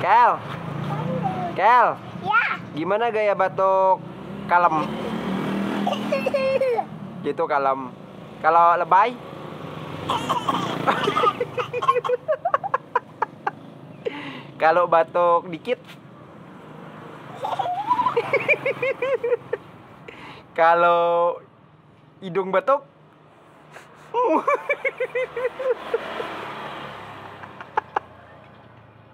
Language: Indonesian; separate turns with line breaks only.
Kel, Kel,
Ya.
gimana gaya batuk kalem? Gitu kalem. Kalau lebay? Kalau batuk dikit? Kalau hidung batuk?